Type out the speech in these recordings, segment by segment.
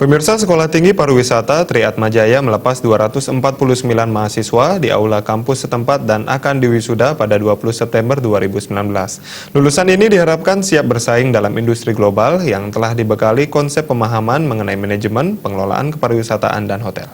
Pemirsa, Sekolah Tinggi Pariwisata Triatmajaya melepas 249 mahasiswa di aula kampus setempat dan akan diwisuda pada 20 September 2019. Lulusan ini diharapkan siap bersaing dalam industri global yang telah dibekali konsep pemahaman mengenai manajemen, pengelolaan kepariwisataan dan hotel.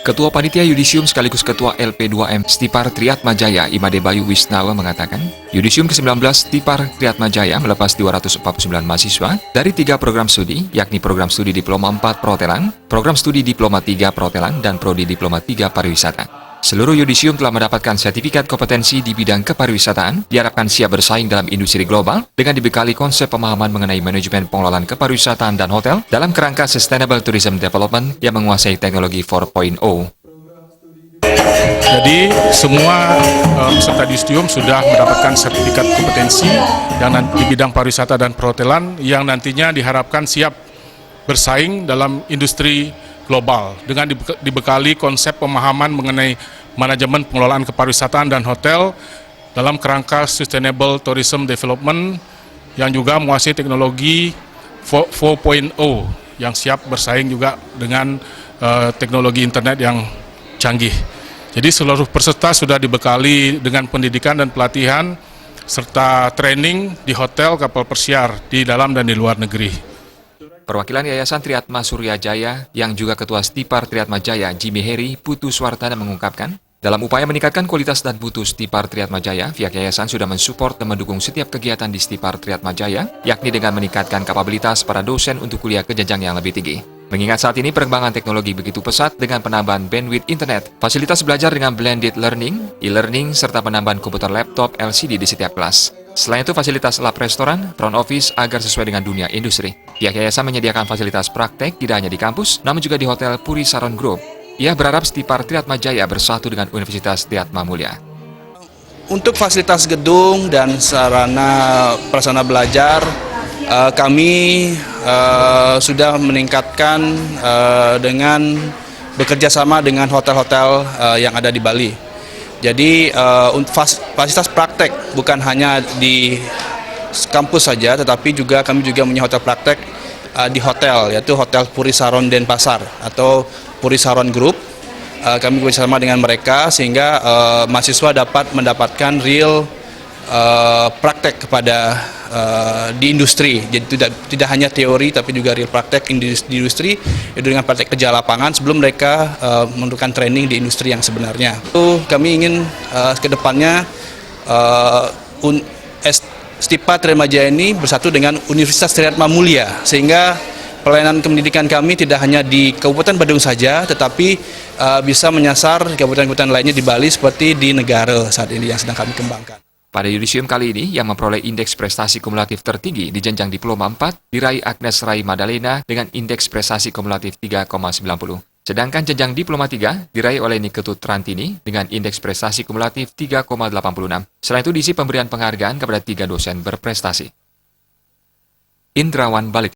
Ketua Panitia Yudisium sekaligus Ketua LP2M Stipar Triatmajaya Imade Bayu Wisnawa mengatakan, Yudisium ke-19 Stipar Triatmajaya melepas 249 mahasiswa dari 3 program studi, yakni program studi Diploma 4 Perhotelan, program studi Diploma 3 Perhotelan, dan Prodi Diploma 3 Pariwisata. Seluruh Yudisium telah mendapatkan sertifikat kompetensi di bidang kepariwisataan, diharapkan siap bersaing dalam industri global dengan dibekali konsep pemahaman mengenai manajemen pengelolaan kepariwisataan dan hotel dalam kerangka Sustainable Tourism Development yang menguasai teknologi 4.0. Jadi semua peserta Yudisium sudah mendapatkan sertifikat kompetensi yang di bidang pariwisata dan perhotelan yang nantinya diharapkan siap bersaing dalam industri global dengan dibekali konsep pemahaman mengenai manajemen pengelolaan kepariwisataan dan hotel dalam kerangka Sustainable Tourism Development yang juga menguasai teknologi 4.0 yang siap bersaing juga dengan teknologi internet yang canggih. Jadi seluruh peserta sudah dibekali dengan pendidikan dan pelatihan serta training di hotel kapal persiar di dalam dan di luar negeri. Perwakilan Yayasan Triatma Surya Jaya yang juga Ketua Stipar Triatmajaya Jimmy Heri Putu Swartana mengungkapkan, dalam upaya meningkatkan kualitas dan mutu Stipar Triatmajaya, pihak yayasan sudah mensupport dan mendukung setiap kegiatan di Stipar Triatmajaya, yakni dengan meningkatkan kapabilitas para dosen untuk kuliah ke jenjang yang lebih tinggi. Mengingat saat ini perkembangan teknologi begitu pesat dengan penambahan bandwidth internet, fasilitas belajar dengan blended learning, e-learning, serta penambahan komputer laptop LCD di setiap kelas. Selain itu, fasilitas lab restoran, front office agar sesuai dengan dunia industri. Pihak yayasan menyediakan fasilitas praktek tidak hanya di kampus, namun juga di Hotel Puri Saron Group. Ia berharap Stipar Triatmajaya bersatu dengan Universitas Triatma Mulia. Untuk fasilitas gedung dan sarana prasarana belajar, kami sudah meningkatkan dengan bekerja sama dengan hotel-hotel yang ada di Bali. Jadi fasilitas praktek bukan hanya di kampus saja, tetapi juga kami juga punya hotel praktek di hotel, yaitu Hotel Puri Saron Denpasar atau Puri Saron Group. Kami bekerjasama dengan mereka sehingga mahasiswa dapat mendapatkan real praktek kepada di industri. Jadi tidak hanya teori tapi juga real praktek di industri, itu dengan praktek kerja lapangan sebelum mereka melakukan training di industri yang sebenarnya. Kami ingin ke depannya Stipar Triatmajaya ini bersatu dengan Universitas Triatma Mulia sehingga pelayanan pendidikan kami tidak hanya di Kabupaten Badung saja, tetapi bisa menyasar kabupaten-kabupaten lainnya di Bali seperti di negara saat ini yang sedang kami kembangkan. Pada Yudisium kali ini, yang memperoleh indeks prestasi kumulatif tertinggi di jenjang Diploma 4 diraih Agnes Rai Madalena dengan indeks prestasi kumulatif 3,90. Sedangkan jenjang Diploma 3 diraih oleh Niketut Trantini dengan indeks prestasi kumulatif 3,86. Selain itu diisi pemberian penghargaan kepada 3 dosen berprestasi. Indrawan Balik.